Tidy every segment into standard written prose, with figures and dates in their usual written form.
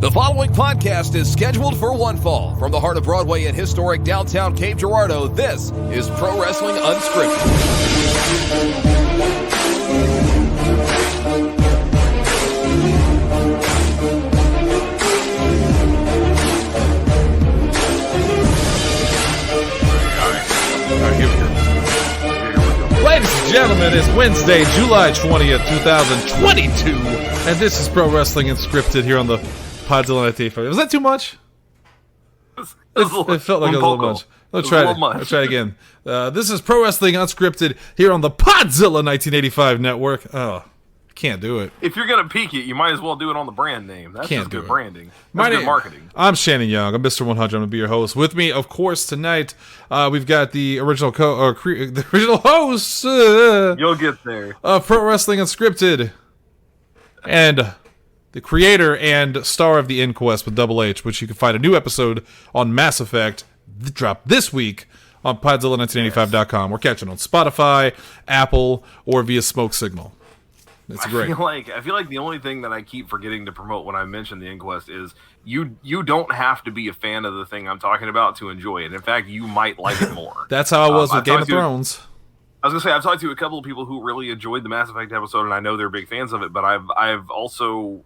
The following podcast is scheduled for one fall. From the heart of Broadway in historic downtown Cape Girardeau, this is Pro Wrestling Unscripted. Ladies and gentlemen, it's Wednesday, July 20th, 2022, and this is Pro Wrestling Unscripted here on the Podzilla TV. Was that too much? It felt like a little much. Let's try it again. This is Pro Wrestling Unscripted here on the Podzilla 1985 network. Oh, can't do it. If you're going to peak it, you might as well do it on the brand name. That's just good branding. That's good marketing. I'm Shannon Young. I'm Mr. 100. I'm going to be your host. With me, of course, tonight, we've got the original host. You'll get there. Of Pro Wrestling Unscripted. And the creator and star of The Inquest with Double H, which you can find a new episode on Mass Effect, dropped this week on Podzilla1985.com. We're catching on Spotify, Apple, or via Smoke Signal. It's great. I feel like the only thing that I keep forgetting to promote when I mention The Inquest is you don't have to be a fan of the thing I'm talking about to enjoy it. In fact, you might like it more. That's how I was with Game of Thrones. I was going to say, I've talked to a couple of people who really enjoyed the Mass Effect episode, and I know they're big fans of it, but I've also...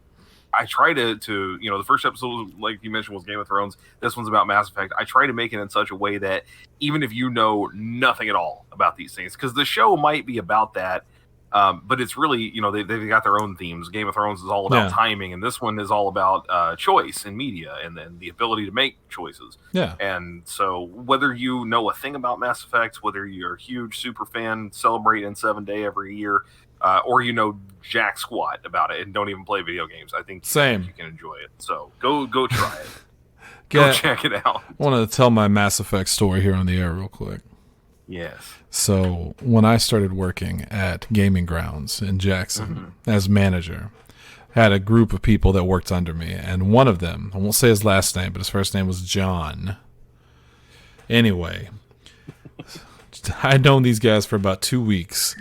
I try to the first episode, like you mentioned, was Game of Thrones. This one's about Mass Effect. I try to make it in such a way that even if you know nothing at all about these things, because the show might be about that, but it's really, they've got their own themes. Game of Thrones is all about timing, and this one is all about choice in media and then the ability to make choices. Yeah. And so whether you know a thing about Mass Effect, whether you're a huge super fan, celebrate in 7 Day every year, or jack squat about it and don't even play video games, I think you can enjoy it. So go try it. Go check it out. I want to tell my Mass Effect story here on the air real quick. Yes. So when I started working at Gaming Grounds in Jackson as manager, I had a group of people that worked under me, and one of them, I won't say his last name, but his first name was John. Anyway, I'd known these guys for about 2 weeks,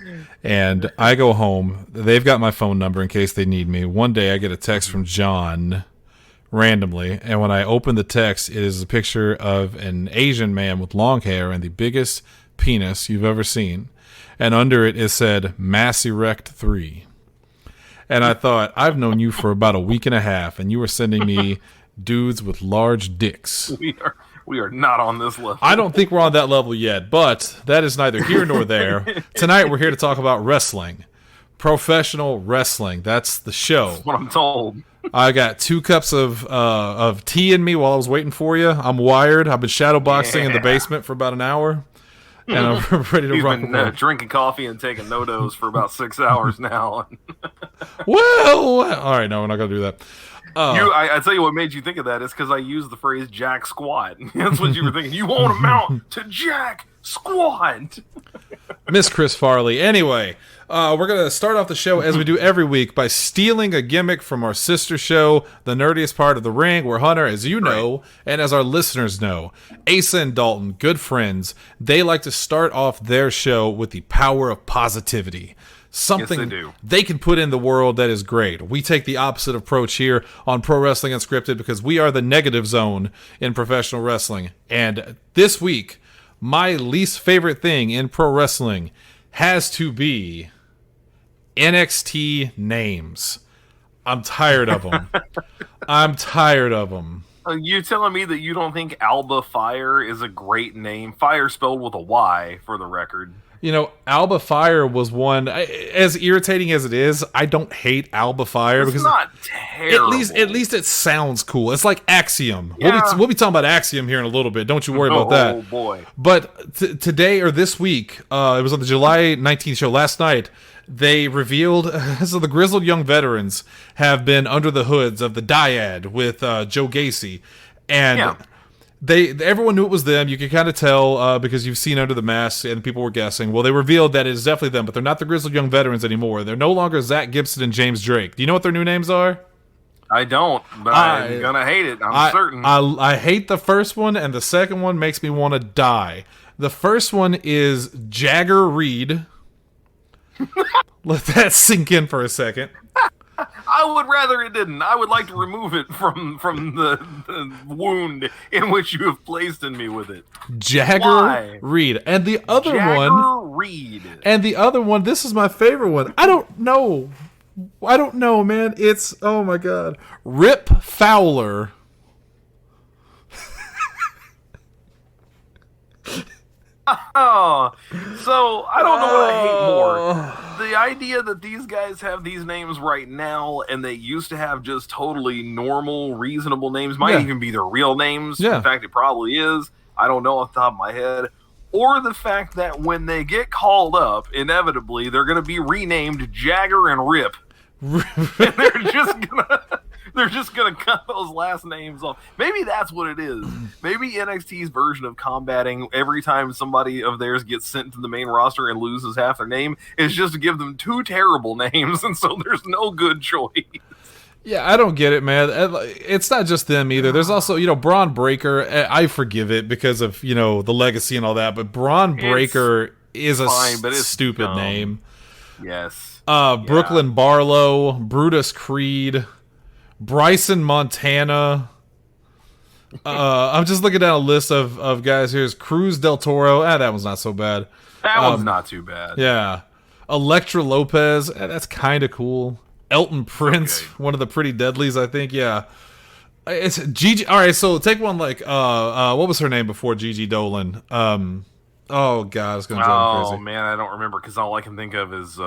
and I go home. They've got my phone number in case they need me. One day I get a text from John randomly, and when I open the text, it is a picture of an Asian man with long hair and the biggest penis you've ever seen, and under it said Mass Erect 3. And I thought, I've known you for about a week and a half, and you were sending me dudes with large dicks. We are not on this level. I don't think we're on that level yet, but that is neither here nor there. Tonight we're here to talk about wrestling. Professional wrestling. That's the show. That's what I'm told. I got 2 cups of tea in me while I was waiting for you. I'm wired. I've been shadowboxing in the basement for about an hour, and I'm ready to rock. He's been drinking coffee and taking no-dos for about 6 hours now. Well, all right, no, we're not going to do that. I tell you what made you think of that is because I used the phrase jack squat. That's what you were thinking. You want to mount to jack squat. Miss Chris Farley. Anyway, we're going to start off the show as we do every week by stealing a gimmick from our sister show, The Nerdiest Part of the Ring, where Hunter, as you know, and as our listeners know, Asa and Dalton, good friends, they like to start off their show with the power of positivity. Something they can put in the world that is great. We take the opposite approach here on Pro Wrestling Unscripted because we are the negative zone in professional wrestling. And this week, my least favorite thing in pro wrestling has to be NXT names. I'm tired of them. Are you telling me that you don't think Alba Fire is a great name? Fire spelled with a Y, for the record. Alba Fire was one, as irritating as it is, I don't hate Alba Fire. It's because not terrible. At least it sounds cool. It's like Axiom. Yeah. We'll be talking about Axiom here in a little bit. Don't you worry about that. Oh, boy. But today, or this week, it was on the July 19th show last night, they revealed, so the grizzled young veterans have been under the hoods of the Dyad with Joe Gacy. And everyone knew it was them. You could kind of tell because you've seen Under the Mask and people were guessing. Well, they revealed that it is definitely them, but they're not the grizzled young veterans anymore. They're no longer Zach Gibson and James Drake. Do you know what their new names are? I don't, but I'm going to hate it. I'm certain. I hate the first one, and the second one makes me want to die. The first one is Jagger Reed. Let that sink in for a second. I would rather it didn't. I would like to remove it from the wound in which you have placed in me with it. Jagger Reed. And the other Jagger Reed. And the other one, this is my favorite one. I don't know, man. It's, oh my God. Rip Fowler. Oh, so I don't know what I hate more. The idea that these guys have these names right now and they used to have just totally normal, reasonable names, might even be their real names. Yeah. In fact, it probably is. I don't know off the top of my head. Or the fact that when they get called up, inevitably, they're going to be renamed Jagger and Rip. And they're just gonna cut those last names off. Maybe that's what it is. Maybe NXT's version of combating every time somebody of theirs gets sent to the main roster and loses half their name is just to give them two terrible names, and so there's no good choice. Yeah, I don't get it, man. It's not just them either. There's also, Braun Breaker. I forgive it because of, the legacy and all that, but Braun Breaker is a stupid dumb name. Yes. Brooklyn Barlow, Brutus Creed, Bryson Montana. I'm just looking down a list of guys. Here's Cruz Del Toro. That one's not so bad. That one's not too bad. Yeah. Electra Lopez. That's kind of cool. Elton Prince, one of the Pretty Deadlies, I think. Yeah. It's Gigi. All right, so take one like what was her name before Gigi Dolan? Oh God, it's gonna drive me crazy. Oh man, I don't remember because all I can think of is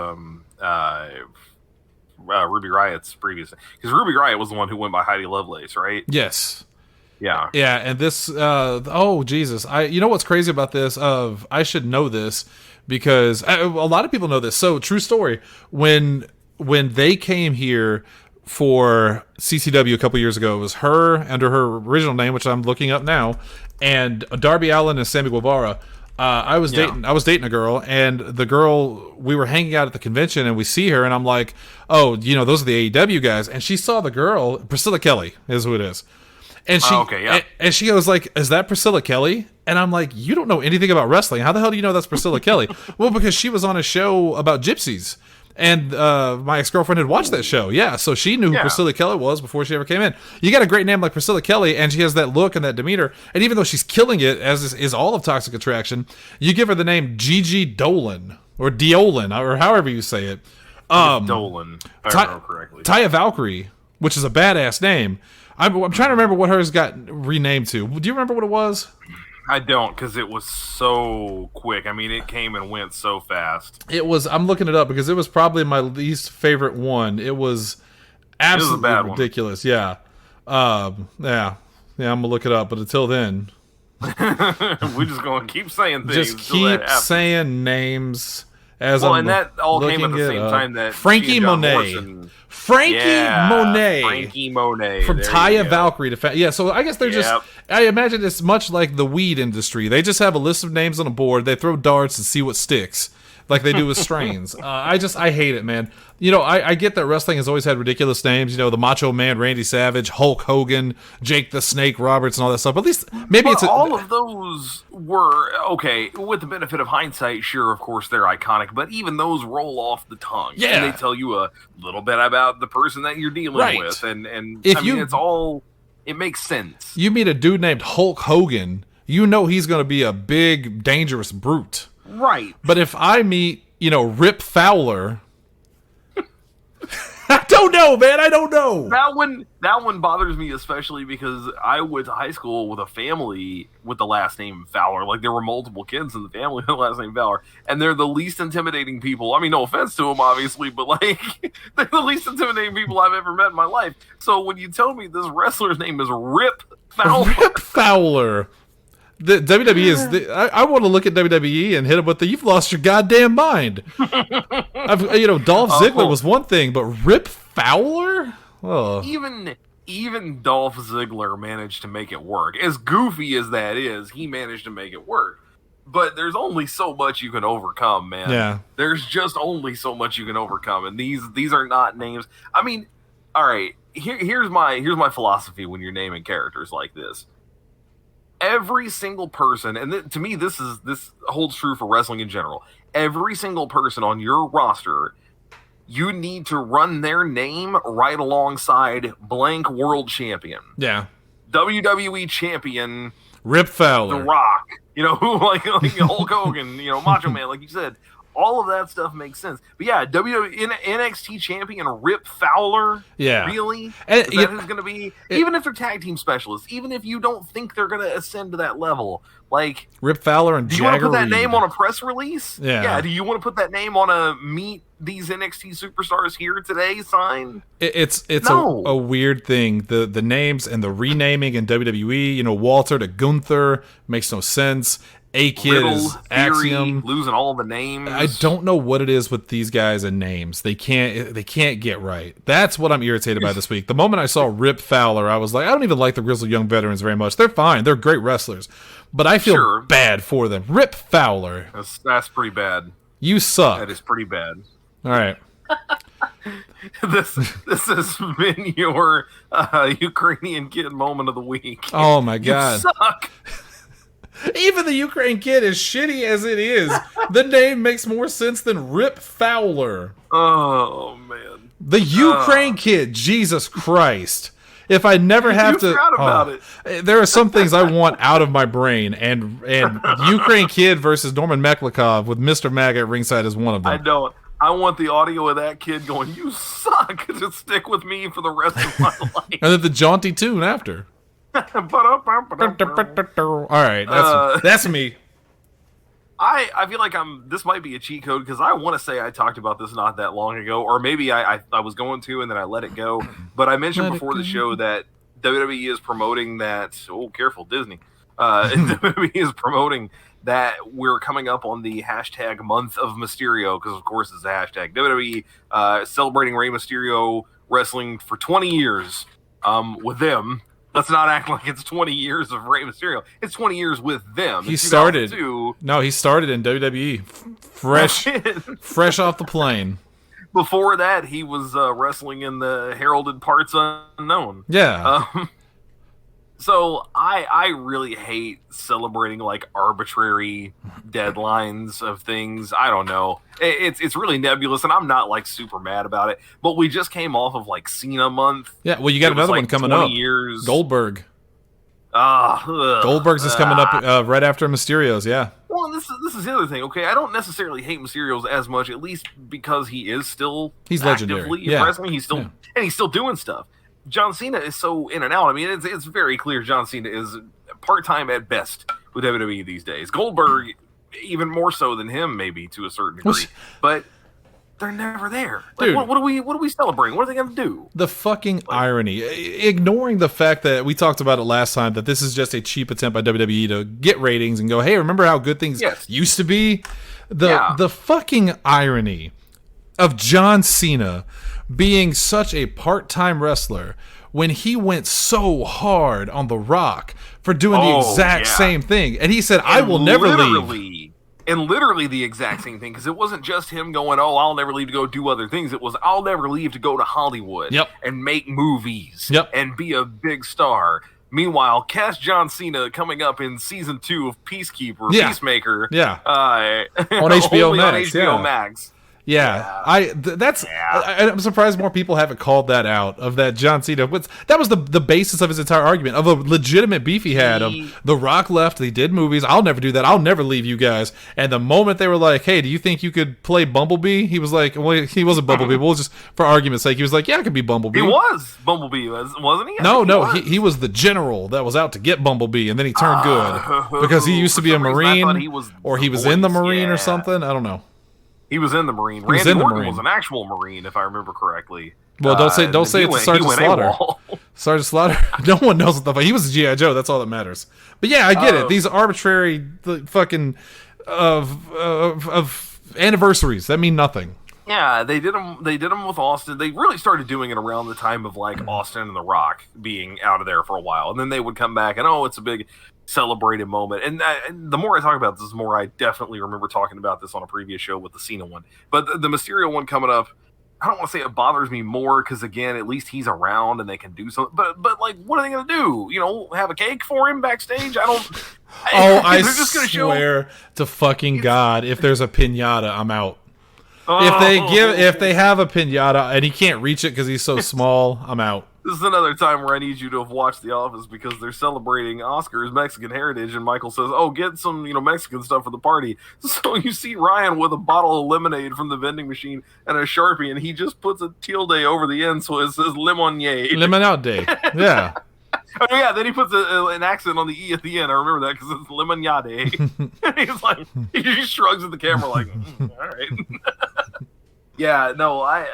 Ruby Riot's previous, because Ruby Riot was the one who went by Heidi Lovelace, right? Yes. Yeah. Yeah, and this oh Jesus. You know what's crazy about this? I should know this because a lot of people know this. So, true story. When they came here for CCW a couple years ago, it was her under her original name, which I'm looking up now, and Darby Allin and Sammy Guevara. I was dating a girl, and the girl, we were hanging out at the convention, and we see her, and I'm like, oh, those are the AEW guys. And she saw the girl, Priscilla Kelly is who it is. And she, and she goes like, is that Priscilla Kelly? And I'm like, you don't know anything about wrestling. How the hell do you know that's Priscilla Kelly? Well, because she was on a show about gypsies. And my ex-girlfriend had watched that show. Yeah, so she knew who Priscilla Kelly was before she ever came in. You got a great name like Priscilla Kelly, and she has that look and that demeanor. And even though she's killing it, as is all of Toxic Attraction, you give her the name Gigi Dolan, or Deolin, or however you say it. Dolan, if I remember correctly. Taya Valkyrie, which is a badass name. I'm trying to remember what hers got renamed to. Do you remember what it was? I don't, because it was so quick. I mean, it came and went so fast. It was. I'm looking it up because it was probably my least favorite one. It was absolutely ridiculous. Yeah. I'm gonna look it up. But until then, we're just gonna keep saying things. Just keep saying names. And that all came at the same time that Frankie Monet. Frankie Monet from Taya Valkyrie to so I guess they're just. I imagine it's much like the weed industry. They just have a list of names on a board. They throw darts and see what sticks, like they do with strains. I hate it, man. I get that wrestling has always had ridiculous names. The Macho Man, Randy Savage, Hulk Hogan, Jake the Snake Roberts, and all that stuff. But at least maybe all of those were okay. With the benefit of hindsight, sure, of course they're iconic. But even those roll off the tongue. Yeah, and they tell you a little bit about the person that you're dealing with, and it's all. It makes sense. You meet a dude named Hulk Hogan, he's going to be a big, dangerous brute. Right. But if I meet, Rip Fowler, I don't know, man. I don't know. That one bothers me especially because I went to high school with a family with the last name Fowler. Like, there were multiple kids in the family with the last name Fowler, and they're the least intimidating people. I mean, no offense to them, obviously, but they're the least intimidating people I've ever met in my life. So when you tell me this wrestler's name is Rip Fowler, the WWE is. I want to look at WWE and hit him with the "You've lost your goddamn mind." Dolph Ziggler was one thing, but Rip Fowler. Oh. Even Dolph Ziggler managed to make it work. As goofy as that is, he managed to make it work. But there's only so much you can overcome, man. Yeah. There's just only so much you can overcome, and these are not names. I mean, all right. Here's my philosophy when you're naming characters like this. Every single person, and to me, this holds true for wrestling in general. Every single person on your roster, you need to run their name right alongside blank world champion. Yeah. WWE champion. Rip Fowler. The Rock. Who like Hulk Hogan, Macho Man, like you said. All of that stuff makes sense. But yeah, NXT champion Rip Fowler. Yeah. Really? And, is that who's going to be? Even if they're tag team specialists, even if you don't think they're going to ascend to that level, like Rip Fowler and do you want to put that Reed. name on a press release? Yeah. Do you want to put that name on a meet these NXT superstars here today sign? It's a weird thing. The names and the renaming in WWE, Walter to Gunther makes no sense. A-Kid is Axiom. Losing all the names. I don't know what it is with these guys and names. They can't get right. That's what I'm irritated by this week. The moment I saw Rip Fowler, I was like, I don't even like the Grizzled Young Veterans very much. They're fine. They're great wrestlers. But I feel bad for them. Rip Fowler. That's pretty bad. You suck. That is pretty bad. All right. This has been your Ukrainian Kid moment of the week. Oh my God. You suck. Even the Ukraine Kid, as shitty as it is, the name makes more sense than Rip Fowler. Oh, man. The Ukraine Kid, Jesus Christ. If I never have to... forgot about it. There are some things I want out of my brain, and Ukraine Kid versus Norman Meklikov with Mr. Mag at ringside is one of them. I don't. I want the audio of that kid going, you suck, to stick with me for the rest of my life. And then the jaunty tune after. All right, that's me. I feel like this might be a cheat code because I want to say I talked about this not that long ago, or maybe I was going to and then I let it go. But I mentioned before the show that WWE is promoting that. Oh, careful, Disney. WWE is promoting that we're coming up on the hashtag month of Mysterio because, of course, it's a hashtag. WWE celebrating Rey Mysterio wrestling for 20 years with them. Let's not act like it's 20 years of Rey Mysterio. It's 20 years with them. He started in WWE, fresh off the plane. Before that, he was wrestling in the heralded parts unknown. Yeah. So I really hate celebrating like arbitrary deadlines of things. I don't know. It's really nebulous, and I'm not like super mad about it. But we just came off of like Cena month. Yeah, well, you got another one coming up. Years. Goldberg. Goldberg's is coming up right after Mysterio's. Yeah. Well, this is the other thing. Okay, I don't necessarily hate Mysterio's as much, at least because he's legendary. In wrestling. He's still doing stuff. John Cena is so in and out. I mean, it's very clear John Cena is part-time at best with WWE these days. Goldberg, even more so than him, maybe, to a certain degree. But they're never there. Like, dude, what are we celebrating? What are they going to do? The fucking irony. Ignoring the fact that we talked about it last time, that this is just a cheap attempt by WWE to get ratings and go, hey, remember how good things used to be? The fucking irony of John Cena being such a part-time wrestler when he went so hard on The Rock for doing the exact same thing. And he said, I will never leave. And literally the exact same thing, because it wasn't just him going, I'll never leave to go do other things. It was, I'll never leave to go to Hollywood and make movies and be a big star. Meanwhile, cast John Cena coming up in season 2 of Peacekeeper, Peacemaker. On HBO Max. On HBO Max. Yeah, I'm surprised more people haven't called that out, of that John Cena. That was the basis of his entire argument, of a legitimate beef he had. Of The Rock left, they did movies. I'll never do that. I'll never leave you guys. And the moment they were like, hey, do you think you could play Bumblebee? He was like, well, he wasn't Bumblebee. We'll just, for argument's sake, he was like, yeah, I could be Bumblebee. He was Bumblebee, wasn't he? He was the general that was out to get Bumblebee, and then he turned good. Because he used to be a Marine, or he was in the Marine or something. I don't know. He was in the Marine. Randy Orton was an actual Marine, if I remember correctly. Well, don't say it's Sergeant Slaughter. Sergeant Slaughter. No one knows what the fuck. He was a G.I. Joe. That's all that matters. But yeah, I get it. These arbitrary fucking of anniversaries that mean nothing. Yeah, they did them with Austin. They really started doing it around the time of like Austin and The Rock being out of there for a while, and then they would come back and it's a big celebrated moment. And the more I talk about this, the more I definitely remember talking about this on a previous show with the Cena one. But the Mysterio one coming up, I don't want to say it bothers me more because, again, at least he's around and they can do something. But like, what are they going to do? Have a cake for him backstage? I don't. I just swear to fucking God, if there's a piñata, I'm out. If they have a pinata and he can't reach it because he's so small, I'm out. This is another time where I need you to have watched The Office because they're celebrating Oscar's Mexican heritage, and Michael says, "Oh, get some, Mexican stuff for the party." So you see Ryan with a bottle of lemonade from the vending machine and a Sharpie, and he just puts a tilde over the end, so it says lemonade. Lemonade. Yeah. Oh yeah, then he puts an accent on the E at the end. I remember that because it's lemonade. He's like, he shrugs at the camera like, all right. Yeah, no, I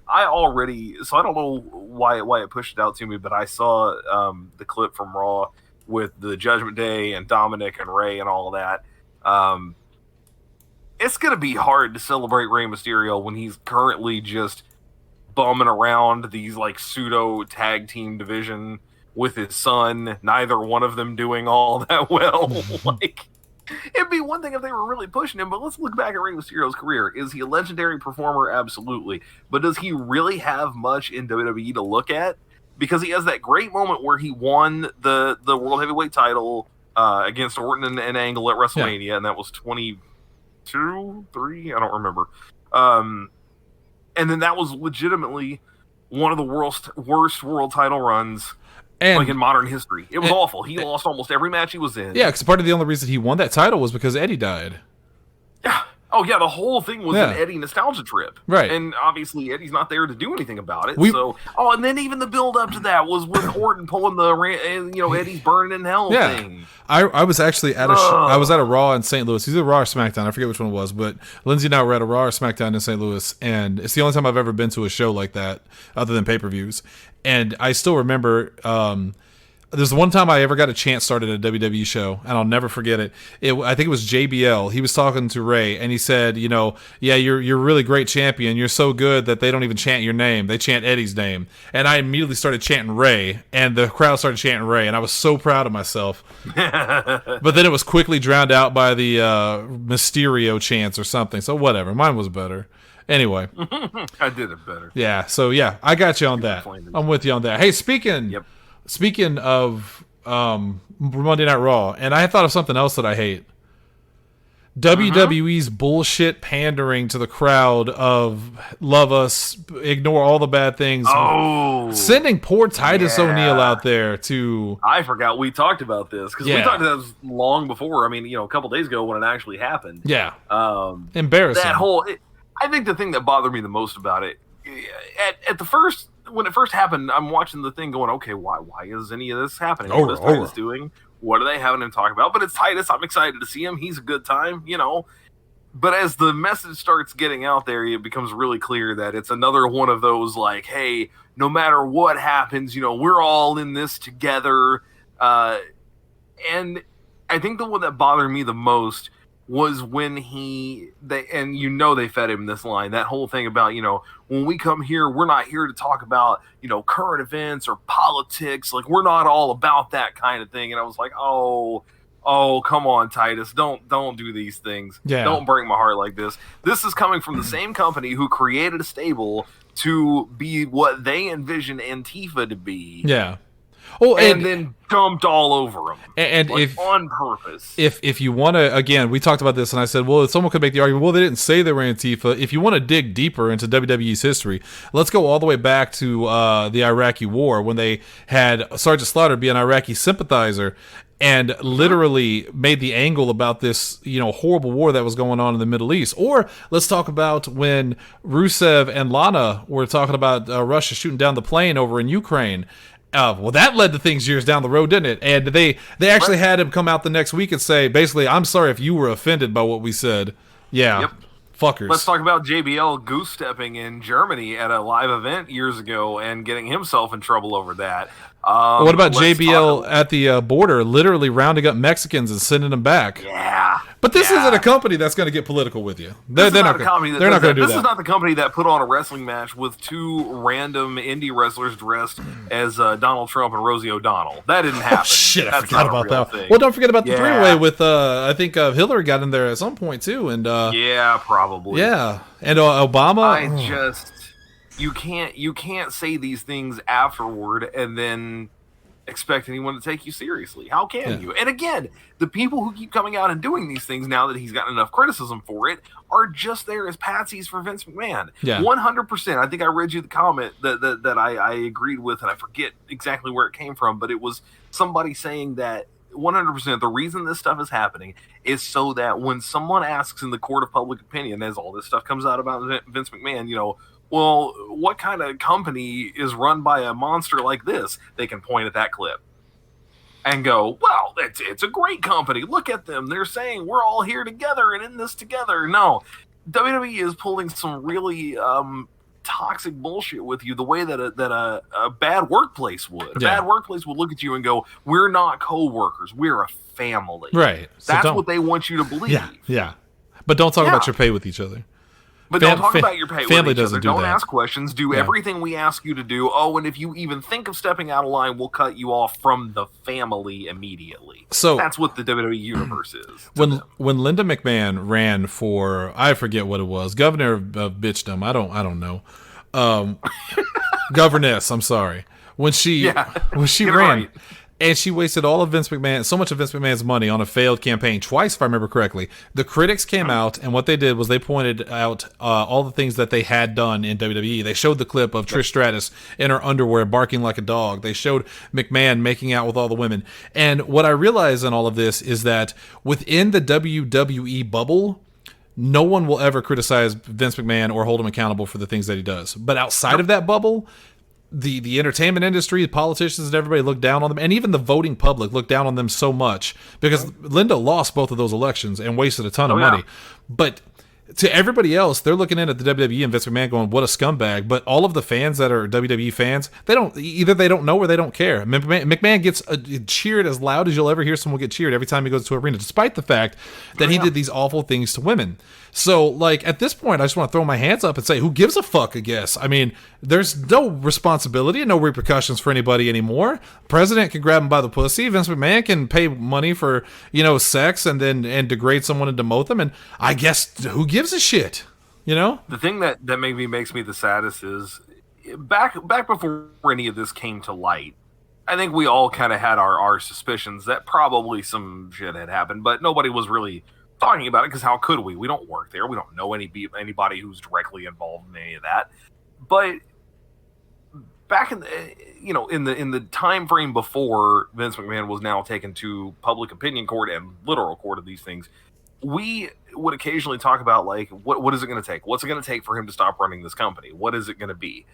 already, so I don't know why it pushed it out to me, but I saw the clip from Raw with the Judgment Day and Dominic and Rey and all of that. It's going to be hard to celebrate Rey Mysterio when he's currently just bumming around these like pseudo tag team division with his son, neither one of them doing all that well. Like, it'd be one thing if they were really pushing him, but let's look back at Rey Mysterio's career. Is he a legendary performer? Absolutely. But does he really have much in WWE to look at? Because he has that great moment where he won the World Heavyweight title against Orton and Angle at WrestleMania, and that was 22, 3? I don't remember. And then that was legitimately one of the worst world title runs like in modern history. It was awful. He lost almost every match he was in. Yeah, because part of the only reason he won that title was because Eddie died. Yeah. Oh, yeah, the whole thing was an Eddie nostalgia trip. Right. And obviously Eddie's not there to do anything about it. And then even the build-up to that was with Orton pulling the, Eddie's burning in hell thing. I was actually at I was at a Raw in St. Louis. Either Raw or SmackDown. I forget which one it was, but Lindsay and I were at a Raw or SmackDown in St. Louis, and it's the only time I've ever been to a show like that, other than pay-per-views. And I still remember there's one time I ever got a chance started at a WWE show, and I'll never forget it. I think it was JBL. He was talking to Ray, and he said, yeah, you're a really great champion. You're so good that they don't even chant your name. They chant Eddie's name. And I immediately started chanting Ray, and the crowd started chanting Ray, and I was so proud of myself. But then it was quickly drowned out by the Mysterio chants or something. So whatever. Mine was better. Anyway. I did it better. Yeah, so I got you on that. I'm with you on that. Hey, Speaking of Monday Night Raw, and I thought of something else that I hate. WWE's bullshit pandering to the crowd of love us, ignore all the bad things. Oh. Sending poor Titus O'Neil out there to... I forgot we talked about this, because we talked about this long before. I mean, a couple days ago when it actually happened. Yeah. Embarrassing. I think the thing that bothered me the most about it, when it first happened, I'm watching the thing going, okay, why is any of this happening? What is Titus doing? What are they having him talk about? But it's Titus. I'm excited to see him. He's a good time, But as the message starts getting out there, it becomes really clear that it's another one of those like, hey, no matter what happens, we're all in this together. And I think the one that bothered me the most was when they fed him this line, that whole thing about, when we come here, we're not here to talk about, current events or politics. Like, we're not all about that kind of thing. And I was like, oh, come on, Titus, don't do these things. Yeah. Don't break my heart like this. This is coming from the same company who created a stable to be what they envision Antifa to be. Yeah. Oh, and then dumped all over them, and if on purpose. If you want to, again, we talked about this, and I said, well, someone could make the argument, well, they didn't say they were Antifa. If you want to dig deeper into WWE's history, let's go all the way back to the Iraqi War when they had Sergeant Slaughter be an Iraqi sympathizer and literally made the angle about this, horrible war that was going on in the Middle East. Or let's talk about when Rusev and Lana were talking about Russia shooting down the plane over in Ukraine. Well, that led to things years down the road, didn't it? And they actually had him come out the next week and say, basically, I'm sorry if you were offended by what we said. Yeah, yep. Fuckers. Let's talk about JBL goose-stepping in Germany at a live event years ago and getting himself in trouble over that. What about JBL at the border, literally rounding up Mexicans and sending them back? Yeah. But this isn't a company that's going to get political with you. They're not going to do that. This is not the company that put on a wrestling match with two random indie wrestlers dressed as Donald Trump and Rosie O'Donnell. That didn't happen. Oh, shit, I forgot about that. Thing. Well, don't forget about the three-way with, I think Hillary got in there at some point, too. And yeah, probably. Yeah. And Obama. You can't say these things afterward and then expect anyone to take you seriously. How can you? And again, the people who keep coming out and doing these things now that he's gotten enough criticism for it are just there as patsies for Vince McMahon. 100%. I think I read you the comment that I agreed with, and I forget exactly where it came from, but it was somebody saying that 100% the reason this stuff is happening is so that when someone asks in the court of public opinion, as all this stuff comes out about Vince McMahon, well, what kind of company is run by a monster like this? They can point at that clip and go, well, it's a great company. Look at them. They're saying we're all here together and in this together. No, WWE is pulling some really toxic bullshit with you the way that a bad workplace would. A bad workplace would look at you and go, we're not co-workers. We're a family. Right. That's what they want you to believe. Yeah. But don't talk about your pay with each other. But don't talk about your pay family with each doesn't other. do Don't that. ask questions. Do everything we ask you to do. Oh, and if you even think of stepping out of line, we'll cut you off from the family immediately. So that's what the WWE universe is. When Linda McMahon ran for, I forget what it was, governor of bitchdom. I don't know. Governess. I'm sorry. When she ran. Right. And she wasted all of so much of Vince McMahon's money on a failed campaign twice, if I remember correctly. The critics came out, and what they did was they pointed out all the things that they had done in WWE. They showed the clip of Trish Stratus in her underwear barking like a dog. They showed McMahon making out with all the women. And what I realize in all of this is that within the WWE bubble, no one will ever criticize Vince McMahon or hold him accountable for the things that he does. But outside of that bubble, the entertainment industry, the politicians, and everybody look down on them, and even the voting public look down on them so much because Linda lost both of those elections and wasted a ton of money. But to everybody else, they're looking in at the WWE and Vince McMahon going, what a scumbag. But all of the fans that are WWE fans, they don't know or they don't care. McMahon gets cheered as loud as you'll ever hear someone get cheered every time he goes to an arena, despite the fact that he did these awful things to women. So, at this point, I just want to throw my hands up and say, who gives a fuck, I guess? I mean, there's no responsibility and no repercussions for anybody anymore. President can grab him by the pussy. Vince McMahon can pay money for, sex and degrade someone and demote them. And I guess, who gives a shit? The thing that maybe makes me the saddest is, back before any of this came to light, I think we all kind of had our suspicions that probably some shit had happened, but nobody was really talking about it because how could we? We don't work there. We don't know anybody who's directly involved in any of that. But back in the time frame before Vince McMahon was now taken to public opinion court and literal court of these things, we would occasionally talk about what is it going to take? What's it going to take for him to stop running this company? What is it going to be?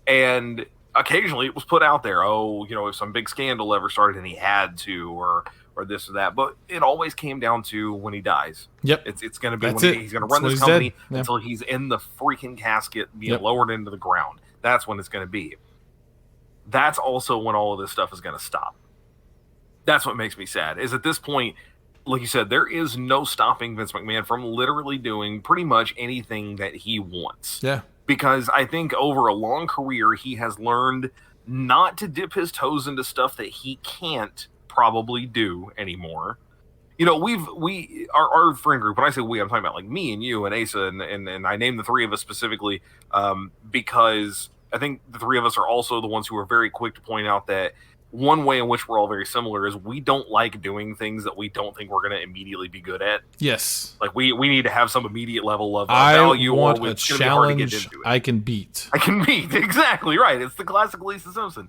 And occasionally it was put out there, if some big scandal ever started and he had to, or this or that, but it always came down to when he dies. Yep, it's going to be he's going to run this company until he's in the freaking casket, being lowered into the ground. That's when it's going to be. That's also when all of this stuff is going to stop. That's what makes me sad. Is at this point, like you said, there is no stopping Vince McMahon from literally doing pretty much anything that he wants. Yeah, because I think over a long career, he has learned not to dip his toes into stuff that he can't probably do anymore. Our friend group, when I say we, I'm talking about me and you and Asa, and I named the three of us specifically because I think the three of us are also the ones who are very quick to point out that one way in which we're all very similar is we don't like doing things that we don't think we're going to immediately be good at. Yes. We need to have some immediate level of value. I want a challenge I can beat. Exactly right. It's the classic Lisa Simpson.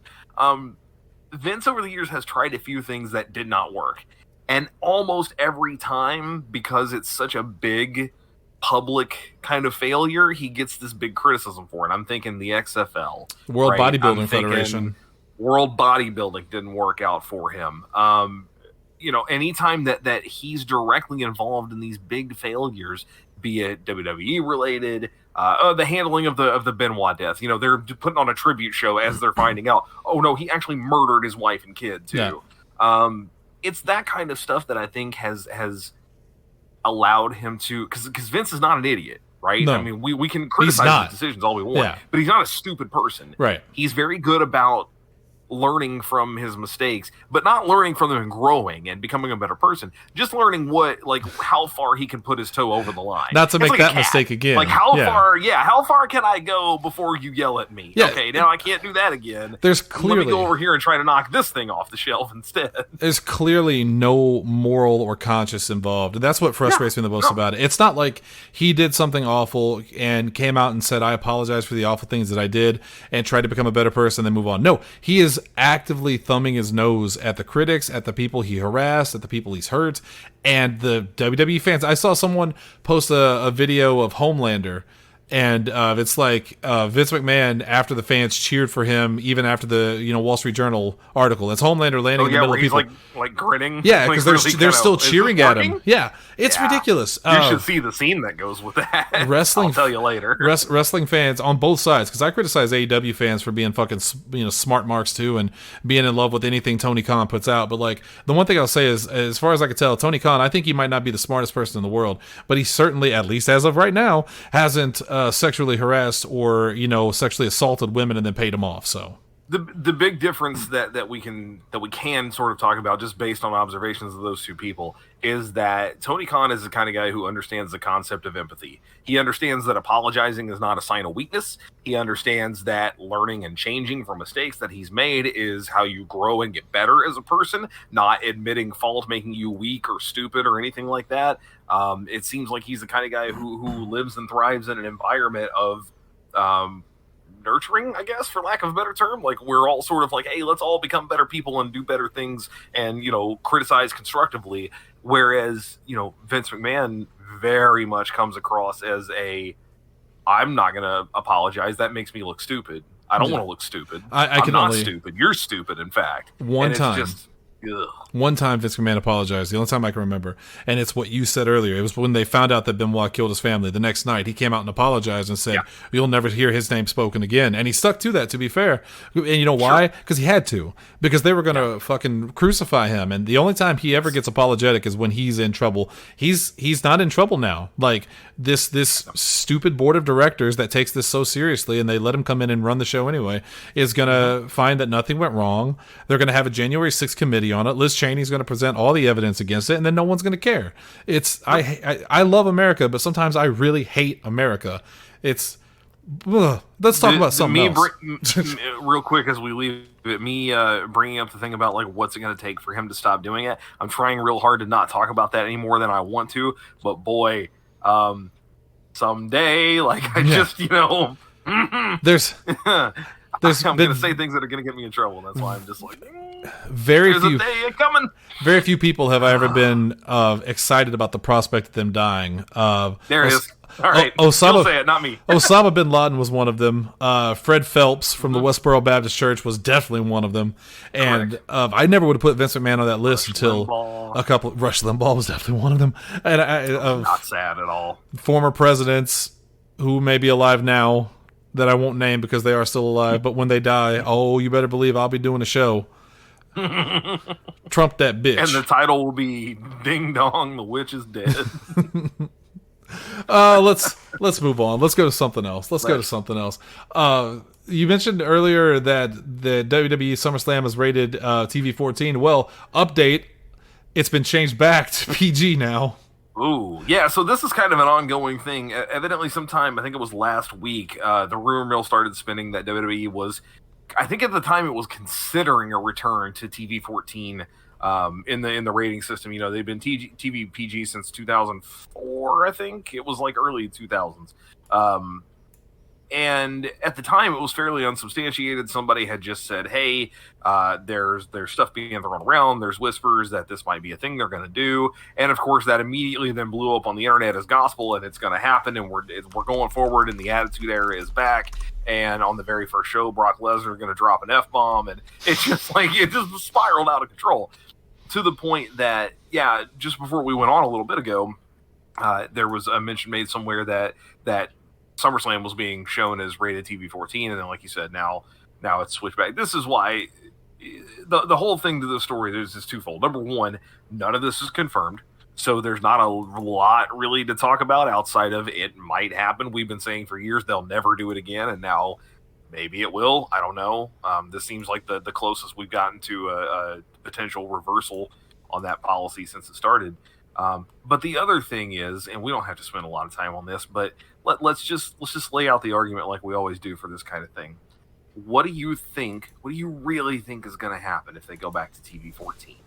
Vince over the years has tried a few things that did not work. And almost every time, because it's such a big public kind of failure, he gets this big criticism for it. I'm thinking the XFL. World Bodybuilding Federation. World Bodybuilding didn't work out for him. Anytime that he's directly involved in these big failures, be it WWE related, the handling of the Benoit death. They're putting on a tribute show as they're finding out, oh no, he actually murdered his wife and kid too. Yeah. It's that kind of stuff that I think has allowed him to, because Vince is not an idiot, right? No. I mean, we can criticize his decisions all we want, but he's not a stupid person. Right. He's very good about learning from his mistakes, but not learning from them and growing and becoming a better person. Just learning how far he can put his toe over the line. Not to make that mistake again. Like how far can I go before you yell at me? Yeah. Okay, now I can't do that again. There's clearly, let me go over here and try to knock this thing off the shelf instead. There's clearly no moral or conscience involved. And that's what frustrates me the most about it. It's not like he did something awful and came out and said, I apologize for the awful things that I did and tried to become a better person and then move on. No, he is actively thumbing his nose at the critics, at the people he harassed, at the people he's hurt, and the WWE fans. I saw someone post a video of Homelander, and it's like Vince McMahon, after the fans cheered for him, even after the Wall Street Journal article. It's Homelander landing in the middle of people. Like grinning. Yeah, because they're still cheering at him. Yeah, it's ridiculous. You should see the scene that goes with that. I'll tell you later. Wrestling fans on both sides, because I criticize AEW fans for being fucking smart marks too, and being in love with anything Tony Khan puts out. But like the one thing I'll say is, as far as I can tell, Tony Khan, I think he might not be the smartest person in the world, but he certainly, at least as of right now, hasn't sexually harassed or sexually assaulted women and then paid them off. So the big difference that we can sort of talk about, just based on observations of those two people, is that Tony Khan is the kind of guy who understands the concept of empathy. He understands that apologizing is not a sign of weakness. He understands that learning and changing from mistakes that he's made is how you grow and get better as a person, not admitting fault making you weak or stupid or anything like that. It seems like he's the kind of guy who lives and thrives in an environment of nurturing, I guess, for lack of a better term. Like, we're all sort of like, hey, let's all become better people and do better things and, criticize constructively. Whereas, Vince McMahon very much comes across as I'm not going to apologize. That makes me look stupid. I don't want to look stupid. I'm not stupid. You're stupid, in fact. One time Vince McMahon apologized, the only time I can remember, and it's what you said earlier. It was when they found out that Benoit killed his family. The next night, he came out and apologized and said, you'll never hear his name spoken again. And he stuck to that, to be fair. And you know why? Because he had to. Because they were going to fucking crucify him. And the only time he ever gets apologetic is when he's in trouble. He's not in trouble now. Like, this stupid board of directors that takes this so seriously, and they let him come in and run the show anyway, is going to find that nothing went wrong. They're going to have a January 6th committee on it. Liz Cheney's going to present all the evidence against it, and then no one's going to care. I love America, but sometimes I really hate America. Let's talk about something else. Real quick as we leave it, bringing up the thing about like what's it going to take for him to stop doing it. I'm trying real hard to not talk about that any more than I want to, but boy, someday, just there's I'm going to say things that are going to get me in trouble. That's why I'm just like, very few a day coming. Very few people have ever been excited about the prospect of them dying. There it is. All right, Osama, you'll say it, not me. Osama bin Laden was one of them. Fred Phelps from the Westboro Baptist Church was definitely one of them. And I never would have put Vince McMahon on that list until Rush Limbaugh was definitely one of them. And not sad at all. Former presidents who may be alive now that I won't name because they are still alive, but when they die, you better believe I'll be doing a show. Trump that bitch. And the title will be Ding Dong, the Witch is Dead. Let's move on. Let's go to something else. You mentioned earlier that the WWE SummerSlam is rated TV-14. Well, update, it's been changed back to PG now. Ooh, yeah, so this is kind of an ongoing thing. Evidently sometime, I think it was last week, the rumor mill started spinning that WWE was, I think at the time it was considering a return to TV-14 in the rating system. They've been TV PG since 2004, I think. It was like early 2000s. And at the time, it was fairly unsubstantiated. Somebody had just said, hey, there's stuff being thrown around. There's whispers that this might be a thing they're going to do. And, of course, that immediately then blew up on the internet as gospel, and it's going to happen, and we're going forward, and the Attitude Era is back. And on the very first show, Brock Lesnar is going to drop an F-bomb, and it's just it just spiraled out of control to the point that, just before we went on a little bit ago, there was a mention made somewhere that SummerSlam was being shown as rated TV-14, and then, like you said, now it's switched back. This is why the whole thing to the story is twofold. Number one, none of this is confirmed, so there's not a lot really to talk about outside of it might happen. We've been saying for years they'll never do it again, and now Maybe it will. I don't know. This seems like the closest we've gotten to a potential reversal on that policy since it started. But the other thing is, and we don't have to spend a lot of time on this, but let's just lay out the argument like we always do for this kind of thing. What do you think? What do you really think is going to happen if they go back to TV 14?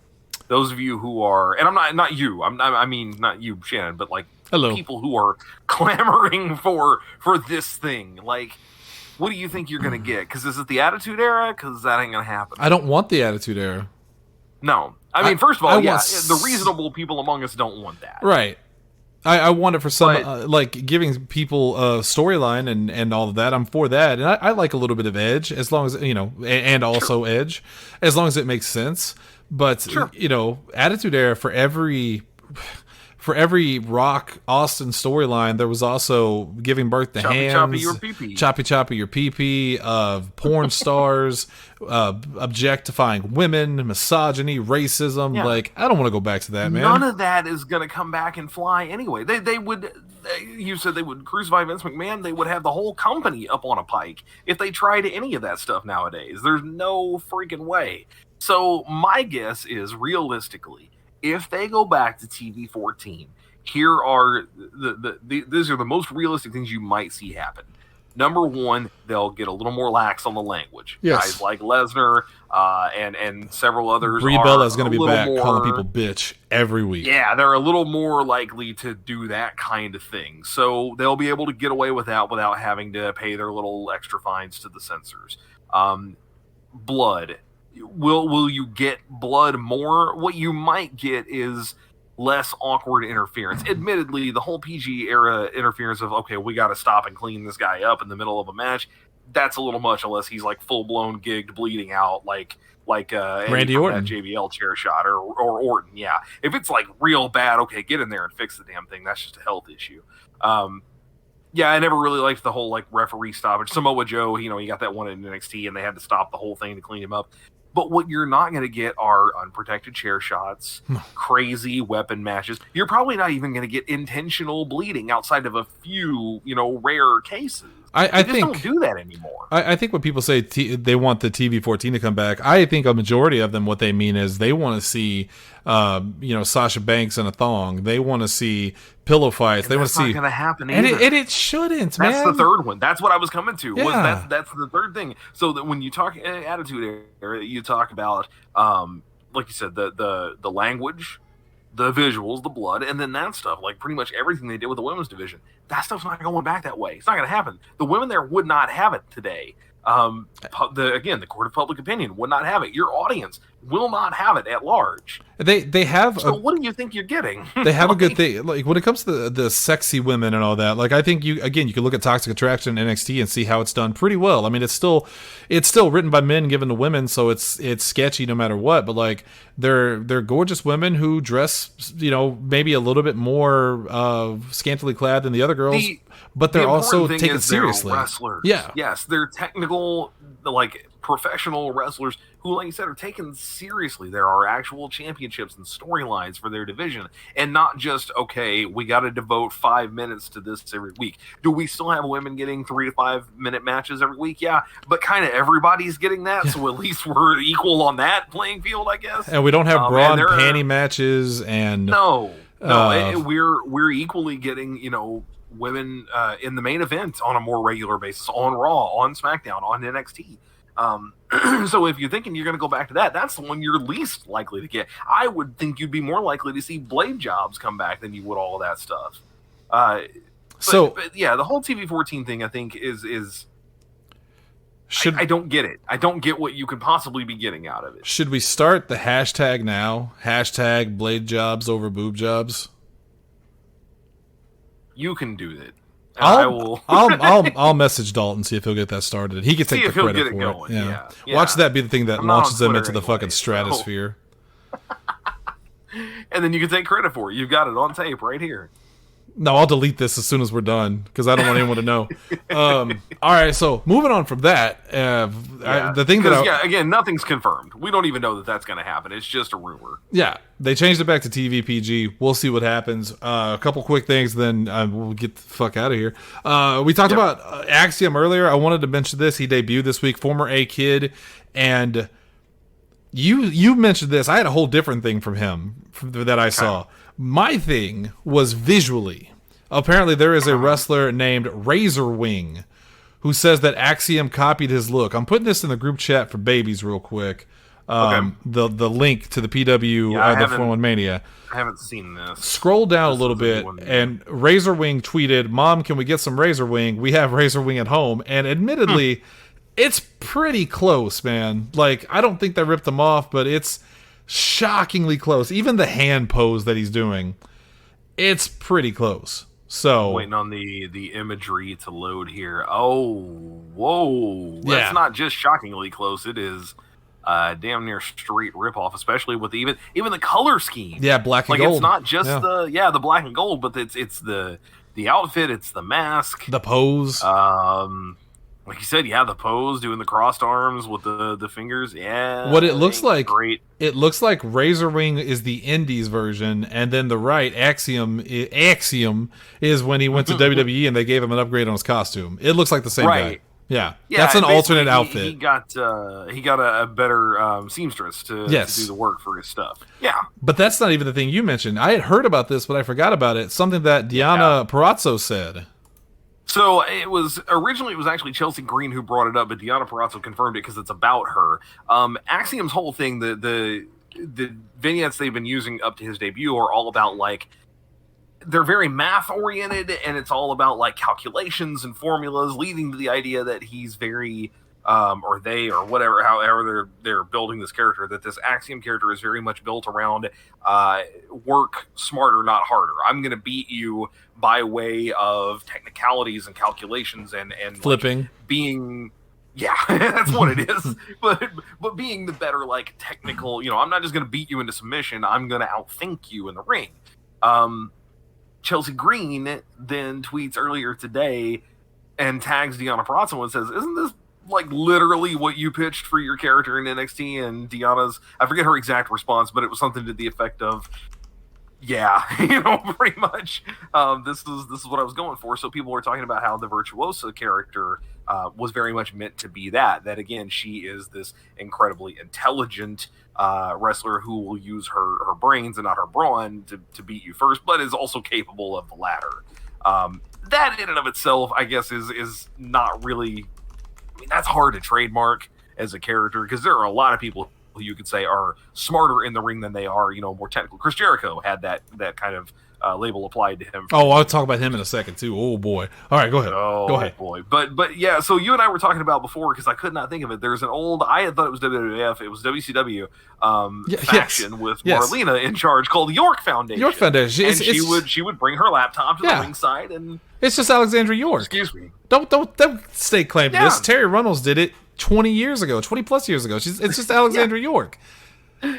Those of you who are, and I'm not you. I mean not you, Shannon, but like Hello. People who are clamoring for this thing. Like, what do you think you're going to get? Because is it the Attitude Era? Because that ain't going to happen. I don't want the Attitude Era. No. I mean, first of all, the reasonable people among us don't want that. Right. I want it for some, like giving people a storyline and all of that. I'm for that. And I like a little bit of edge, as long as, and also edge, as long as it makes sense. But, Attitude Era, for every Rock Austin storyline, there was also giving birth to hands, choppy your pee-pee, choppy your pee-pee, porn stars, objectifying women, misogyny, racism. Yeah. Like, I don't want to go back to that, man. None of that is going to come back and fly anyway. You said they would crucify Vince McMahon. They would have the whole company up on a pike if they tried any of that stuff nowadays. There's no freaking way. So my guess is, realistically, if they go back to TV 14, here are these are the most realistic things you might see happen. Number one, they'll get a little more lax on the language. Yes. Guys like Lesnar and several others. Brie Bella is going to be back more, calling people bitch every week. Yeah, they're a little more likely to do that kind of thing. So they'll be able to get away with that without having to pay their little extra fines to the censors. Blood. Will you get blood more? What you might get is less awkward interference. Admittedly, the whole PG era interference of, okay, we got to stop and clean this guy up in the middle of a match, that's a little much unless he's like full-blown gigged, bleeding out like Randy Orton, that JBL chair shot, or Orton. Yeah, if it's like real bad, okay, get in there and fix the damn thing. That's just a health issue. Yeah, I never really liked the whole like referee stoppage. Samoa Joe, he got that one in NXT and they had to stop the whole thing to clean him up. But what you're not going to get are unprotected chair shots, crazy weapon matches. You're probably not even going to get intentional bleeding outside of a few, rare cases. I just think don't do that anymore. I think when people say they want the TV 14 to come back, I think a majority of them, what they mean is they want to see, Sasha Banks in a thong. They want to see pillow fights. And they want to see. That's not going to happen either. And it shouldn't, man. That's the third one. That's what I was coming to. Yeah. That's the third thing. So that when you talk Attitude Era, you talk about, like you said, the language, the visuals, the blood, and then that stuff, like pretty much everything they did with the women's division. That stuff's not going back that way. It's not going to happen. The women there would not have it today. The court of public opinion would not have it. Your audience will not have it at large. They have. So what do you think you're getting? They have a good thing. Like when it comes to the sexy women and all that. Like I think you can look at Toxic Attraction and NXT and see how it's done pretty well. I mean, it's still written by men given to women, so it's sketchy no matter what. But like they're gorgeous women who dress maybe a little bit more scantily clad than the other girls. But they're also taken seriously. They're wrestlers. Yeah. Yes, they're technical, like professional wrestlers who, like you said, are taken seriously. There are actual championships and storylines for their division, and not just, okay, we got to devote 5 minutes to this every week. Do we still have women getting 3 to 5 minute matches every week? Yeah, but kind of everybo's getting that, so at least we're equal on that playing field, I guess. And we don't have bra and panty matches, and we're equally getting women in the main event on a more regular basis, on Raw, on SmackDown, on NXT. So if you're thinking you're going to go back to that, that's the one you're least likely to get. I would think you'd be more likely to see blade jobs come back than you would all that stuff. But the whole TV 14 thing, I think, is I don't get it. I don't get what you could possibly be getting out of it. Should we start the hashtag now? Hashtag blade jobs over boob jobs? You can do that. I'll message Dalton, see if he'll get that started. He can take the credit for it. Yeah. Watch that be the thing that launches them into the fucking stratosphere. And then you can take credit for it. You've got it on tape right here. No, I'll delete this as soon as we're done because I don't want anyone to know. All right, so moving on from that, the thing that again, nothing's confirmed. We don't even know that that's going to happen. It's just a rumor. Yeah, they changed it back to TV PG. We'll see what happens. A couple quick things, then we'll get the fuck out of here. We talked about Axiom earlier. I wanted to mention this. He debuted this week, former A-Kid, and you mentioned this. I had a whole different thing from him that I saw. My thing was visually. Apparently, there is a wrestler named Razor Wing who says that Axiom copied his look. I'm putting this in the group chat for babies real quick. The link to the PW, the 4-1 Mania. I haven't seen this. Scroll down a little bit, and Razor Wing tweeted, "Mom, can we get some Razor Wing? We have Razor Wing at home." And admittedly, it's pretty close, man. Like, I don't think they ripped them off, but it's shockingly close. Even the hand pose that he's doing, it's pretty close. So waiting on the imagery to load here. Oh, whoa! That's not just shockingly close. It is damn near straight ripoff, especially with even the color scheme. Yeah, black and gold. It's not just the black and gold, but it's the outfit, it's the mask, the pose. Like you said, the pose, doing the crossed arms with the fingers. Yeah. What it looks like, great. It looks like Razor Wing is the Indies version, and then the right, Axiom is when he went to WWE and they gave him an upgrade on his costume. It looks like the same guy. Yeah, that's an alternate outfit. He got a better seamstress to do the work for his stuff. Yeah, but that's not even the thing you mentioned. I had heard about this, but I forgot about it. Something that Deonna Purrazzo said. So it was actually Chelsea Green who brought it up, but Deonna Purrazzo confirmed it because it's about her. Axiom's whole thing, the vignettes they've been using up to his debut are all about, like, they're very math oriented, and it's all about, like, calculations and formulas, leading to the idea that he's very or they, or whatever, however they're building this character, that this Axiom character is very much built around work smarter, not harder. I'm going to beat you by way of technicalities and calculations and flipping, like, being, that's what it is. But being the better, like, technical, I'm not just going to beat you into submission. I'm going to outthink you in the ring. Chelsea Green then tweets earlier today and tags Deonna Purrazzo and says, "Isn't this like literally what you pitched for your character in NXT?" And Deonna's, I forget her exact response, but it was something to the effect of, pretty much. This is what I was going for. So people were talking about how the Virtuosa character was very much meant to be that again, she is this incredibly intelligent wrestler who will use her brains and not her brawn to beat you first, but is also capable of the latter. That in and of itself, I guess, is not really, that's hard to trademark as a character, because there are a lot of people who you could say are smarter in the ring than they are, more technical. Chris Jericho had that kind of label applied to him. Oh, I'll talk about him in a second too. Oh boy. All right, go ahead. Go ahead, boy. But yeah. So you and I were talking about before, because I could not think of it. There's an old, I had thought it was WWF. It was WCW faction with Marlena in charge, called York Foundation. York Foundation. And she would bring her laptop to the ringside, and it's just Alexandra York. Excuse me. Don't stake claim to this. Terry Runnels did it 20 plus years ago. It's just Alexandra York.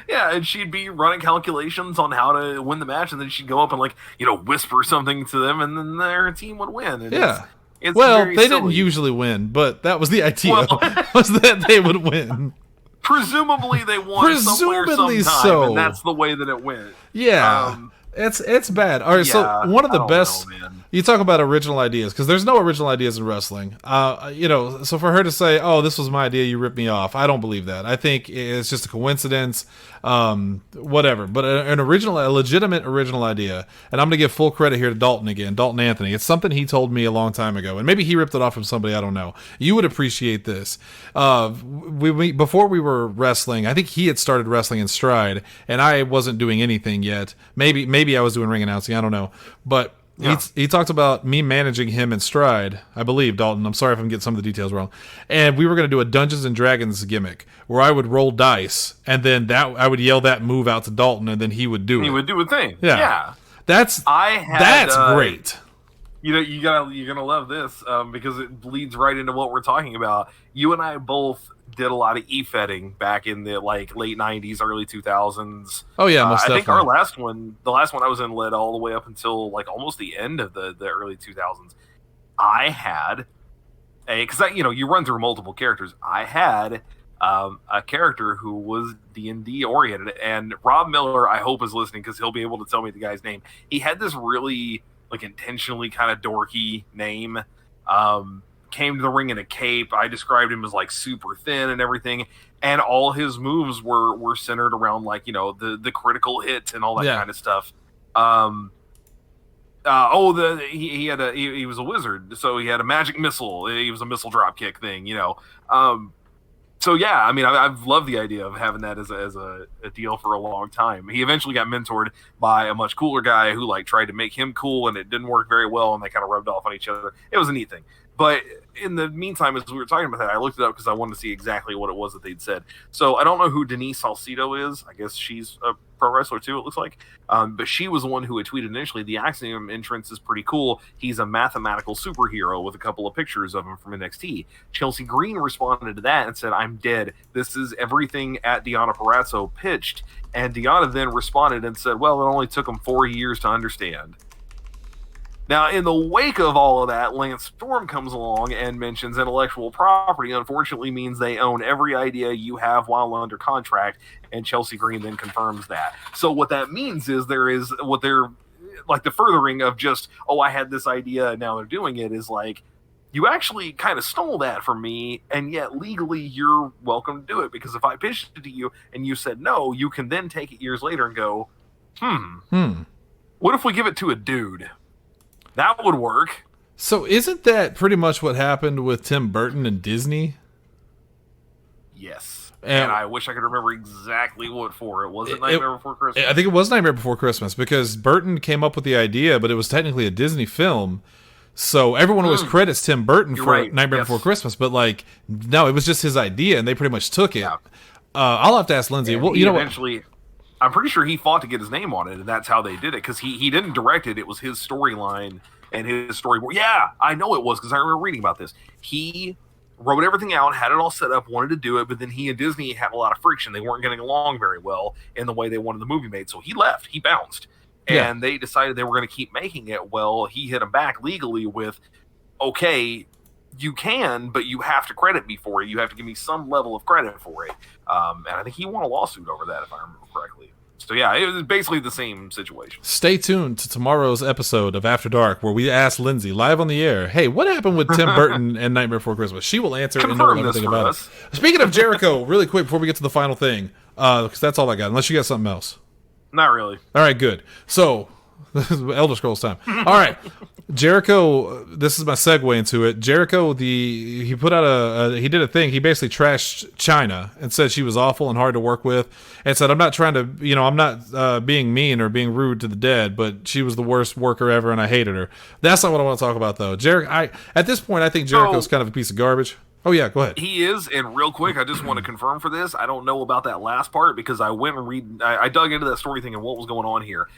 Yeah, and she'd be running calculations on how to win the match, and then she'd go up and, like, whisper something to them, and then their team would win. And it's they didn't usually win, but that was the idea, was that they would win. Presumably they won somewhere sometime, and that's the way that it went. Yeah. It's bad. All right, so one of the best. You talk about original ideas, because there's no original ideas in wrestling. So for her to say, "Oh, this was my idea, you ripped me off," I don't believe that. I think it's just a coincidence. Whatever. But a legitimate original idea, and I'm going to give full credit here to Dalton again, Dalton Anthony. It's something he told me a long time ago, and maybe he ripped it off from somebody, I don't know. You would appreciate this. Before we were wrestling, I think he had started wrestling in Stride, and I wasn't doing anything yet. Maybe I was doing ring announcing, I don't know. But he talked about me managing him in Stride, I believe, Dalton. I'm sorry if I'm getting some of the details wrong. And we were going to do a Dungeons and Dragons gimmick where I would roll dice, and then I would yell that move out to Dalton, and then he would do it. He would do a thing. Yeah. That's great. You're gonna love this, because it leads right into what we're talking about. You and I both did a lot of e-fetting back in the like late 90s, early 2000s. Oh yeah, most I definitely. think our last one, the last one I was in, led all the way up until like almost the end of the early 2000s. I had because you run through multiple characters. I had a character who was D&D oriented, and Rob Miller, I hope, is listening because he'll be able to tell me the guy's name. He had this really like intentionally kind of dorky name. Came to the ring in a cape. I described him as like super thin and everything, and all his moves were centered around like the critical hit and all that kind of stuff. He was a wizard, so he had a magic missile. He was a missile drop kick thing, So yeah, I mean, I've loved the idea of having that as a deal for a long time. He eventually got mentored by a much cooler guy who like tried to make him cool, and it didn't work very well, and they kind of rubbed off on each other. It was a neat thing. But in the meantime, as we were talking about that, I looked it up because I wanted to see exactly what it was that they'd said. So I don't know who Denise Salcido is. I guess she's a pro wrestler too, it looks like. But she was the one who had tweeted initially, the Axiom entrance is pretty cool. He's a mathematical superhero with a couple of pictures of him from NXT. Chelsea Green responded to that and said, I'm dead. This is everything at Deonna Purrazzo pitched. And Deonna then responded and said, well, it only took him 4 years to understand. Now, in the wake of all of that, Lance Storm comes along and mentions intellectual property unfortunately means they own every idea you have while under contract, and Chelsea Green then confirms that. So what that means is what they're like the furthering of just, oh, I had this idea and now they're doing it, is like, you actually kind of stole that from me, and yet legally you're welcome to do it, because if I pitched it to you and you said no, you can then take it years later and go, what if we give it to a dude? That would work. So isn't that pretty much what happened with Tim Burton and Disney? Yes. And I wish I could remember exactly what for. It wasn't Nightmare Before Christmas. I think it was Nightmare Before Christmas, because Burton came up with the idea, but it was technically a Disney film. So everyone always credits Tim Burton for Nightmare Before Christmas, but like, no, it was just his idea, and they pretty much took it. Yeah. I'll have to ask Lindsay. Well, eventually, I'm pretty sure he fought to get his name on it, and that's how they did it, because he didn't direct it. It was his storyline and his storyboard. Yeah, I know it was, because I remember reading about this. He wrote everything out, had it all set up, wanted to do it, but then he and Disney had a lot of friction. They weren't getting along very well in the way they wanted the movie made, so he left. He bounced. And they decided they were going to keep making it. Well, he hit him back legally with, okay, you can, but you have to credit me for it. You have to give me some level of credit for it. And I think he won a lawsuit over that, if I remember correctly. So yeah, it was basically the same situation. Stay tuned to tomorrow's episode of After Dark, where we ask Lindsay live on the air, hey, what happened with Tim Burton and Nightmare Before Christmas? She will answer and know everything about it. Speaking of Jericho, really quick before we get to the final thing, because that's all I got, unless you got something else. Not really. All right, good. So, Elder Scrolls time. All right. Jericho, this is my segue into it. Jericho, he put out he did a thing. He basically trashed China and said she was awful and hard to work with, and said, I'm not trying to, I'm not being mean or being rude to the dead, but she was the worst worker ever and I hated her. That's not what I want to talk about, though. At this point, I think Jericho's kind of a piece of garbage. Oh, yeah, go ahead. He is, and real quick, I just want to confirm for this. I don't know about that last part, because I went and I dug into that story thinking what was going on here.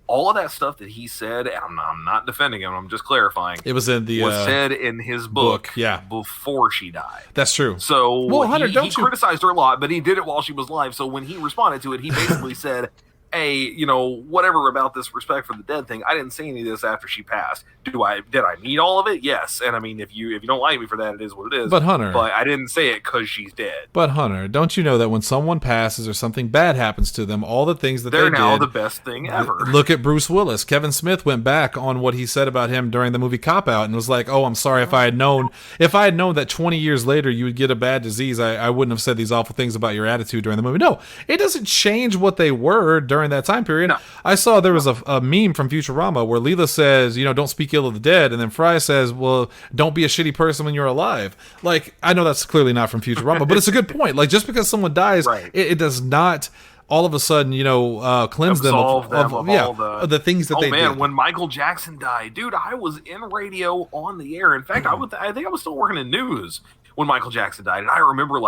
All of that stuff that he said, and I'm not defending him, I'm just clarifying. It was in the was said in his book before she died. That's true. So Hunter, he criticized her a lot, but he did it while she was alive. So when he responded to it, he basically said, hey, whatever about this respect for the dead thing, I didn't say any of this after she passed. Did I need all of it? Yes. And I mean, if you don't like me for that, it is what it is. But Hunter, I didn't say it because she's dead. But Hunter, don't you know that when someone passes or something bad happens to them, all the things that they're they now did, the best thing ever. Look at Bruce Willis. Kevin Smith went back on what he said about him during the movie Cop Out and was like, "Oh, I'm sorry if I had known that 20 years later you would get a bad disease, I wouldn't have said these awful things about your attitude during the movie." No, it doesn't change what they were during that time period. No. I saw there was a meme from Futurama where Leela says, don't speak ill of the dead, and then Fry says, well, don't be a shitty person when you're alive. Like, I know that's clearly not from Futurama, but it's a good point. Like, just because someone dies, it does not all of a sudden, cleanse them of the things that they did. Oh man, when Michael Jackson died, dude, I was in radio on the air. In fact, I think I was still working in news when Michael Jackson died, and I remember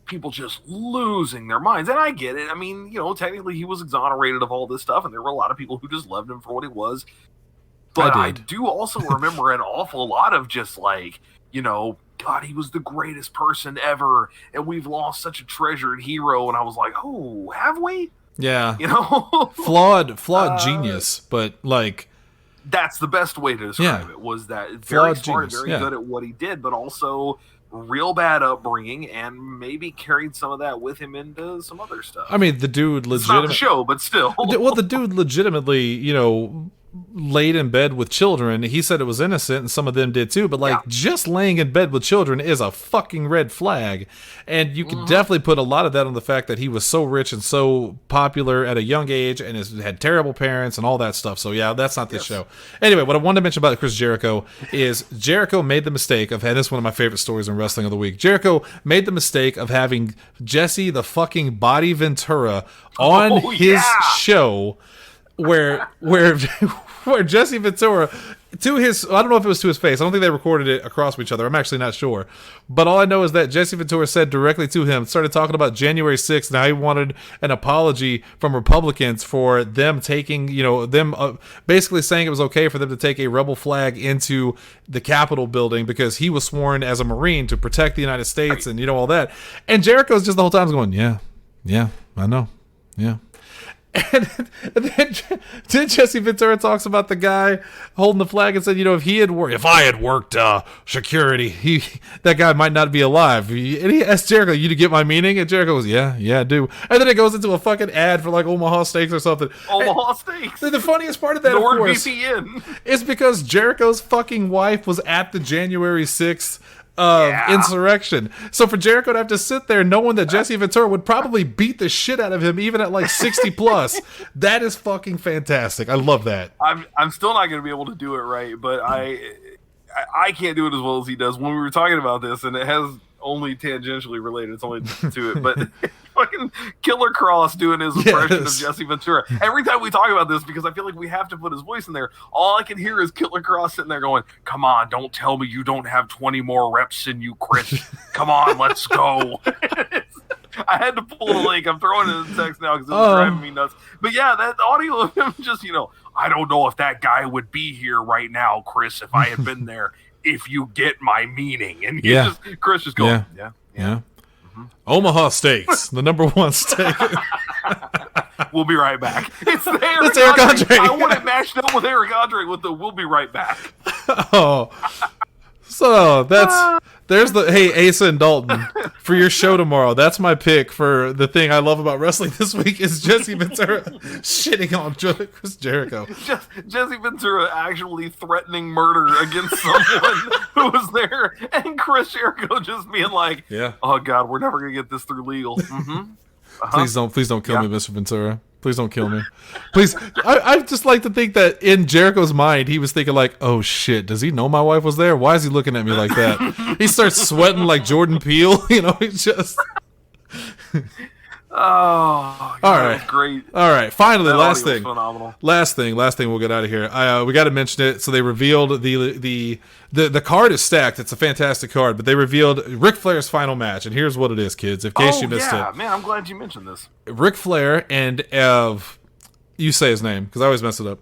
people just losing their minds. And I get it. I mean, technically he was exonerated of all this stuff, and there were a lot of people who just loved him for what he was. But I do also remember an awful lot of just God, he was the greatest person ever, and we've lost such a treasured hero. And I was like, oh, have we? Yeah. You know, flawed genius, but like that's the best way to describe it. Was that very flawed smart, genius, very good at what he did, but also real bad upbringing, and maybe carried some of that with him into some other stuff. I mean, the dude It's not the legitimately show, but still. well, the dude legitimately, you know, laid in bed with children. He said it was innocent, and some of them did too, but like just laying in bed with children is a fucking red flag. And you can definitely put a lot of that on the fact that he was so rich and so popular at a young age, and had terrible parents and all that stuff. So yeah, that's not this show. Anyway, what I wanted to mention about Chris Jericho is Jericho made the mistake of, and this is one of my favorite stories in Wrestling of the Week, Jericho made the mistake of having Jesse the fucking Body Ventura on his show, where Jesse Ventura, to his, I don't know if it was to his face, I don't think they recorded it across each other, I'm actually not sure, but all I know is that Jesse Ventura said directly to him, started talking about January 6th, and how he wanted an apology from Republicans for them taking, you know, them basically saying it was okay for them to take a rebel flag into the Capitol building because he was sworn as a Marine to protect the United States, and you know, all that. And Jericho's just the whole time going, yeah, I know, yeah. And then Jesse Ventura talks about the guy holding the flag and said, you know, if I had worked security, that guy might not be alive. And he asked Jericho, you to get my meaning? And Jericho goes, yeah, I do. And then it goes into a fucking ad for like Omaha Steaks or something. Omaha Steaks. The funniest part of that, of course, VPN. is because Jericho's fucking wife was at the January 6th insurrection. So for Jericho to have to sit there knowing that Jesse Ventura would probably beat the shit out of him even at like 60 plus, that is fucking fantastic. I love that. I'm still not going to be able to do it right, but I can't do it as well as he does. When we were talking about this, and it has only tangentially related, it's only to it, but fucking Killer Cross doing his impression of Jesse Ventura. Every time we talk about this, because I feel like we have to put his voice in there, all I can hear is Killer Cross sitting there going, come on, don't tell me you don't have 20 more reps in you, Chris. Come on, let's go. I had to pull the link. I'm throwing it in the text now because it was driving me nuts. But yeah, that audio of him just, you know, I don't know if that guy would be here right now, Chris, if I had been there, if you get my meaning. And Chris just going, yeah. Mm-hmm. Omaha Steaks, the number one steak. We'll be right back. It's Eric Andre. I want it matched up with Eric Andre with the "We'll be right back." So there's the hey Asa and Dalton for your show tomorrow. That's my pick for the thing I love about wrestling this week is Jesse Ventura shitting on Chris Jericho. Jesse Ventura actually threatening murder against someone who was there, and Chris Jericho just being like, "Oh God, we're never gonna get this through legal." Mm-hmm. Please don't kill me, Mr. Ventura. Please don't kill me. Please. I just like to think that in Jericho's mind, he was thinking like, oh shit, does he know my wife was there? Why is he looking at me like that? He starts sweating like Jordan Peele. You know, he's just... Oh, all right, great. All right, finally, that last thing. Phenomenal. Last thing. We'll get out of here. We got to mention it. So they revealed the card is stacked. It's a fantastic card, but they revealed Ric Flair's final match, and here's what it is, kids. In case you missed it, man, I'm glad you mentioned this. Ric Flair and you say his name because I always mess it up.